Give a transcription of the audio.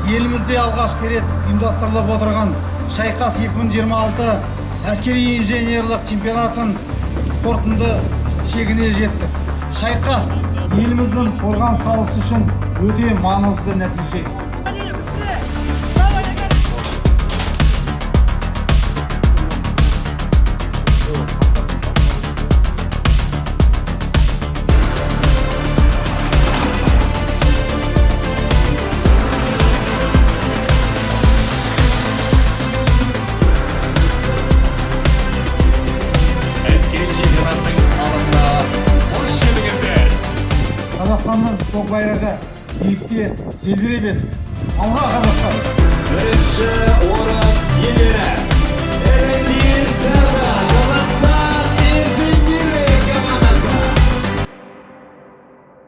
елімізде алғашқы рет ұйымдастырылып отырған Шайқас 2026 әскери инженерлік чемпионатын қорытынды шегіне жеттік. Шайқас еліміздің қорғаныс саласы үшін өте маңызды нәтиже. Қазақстанның көк байрағы биікте желбірей берсін. Алға Қазақстан! Бірінші орын иелері Эрендил Сарбай.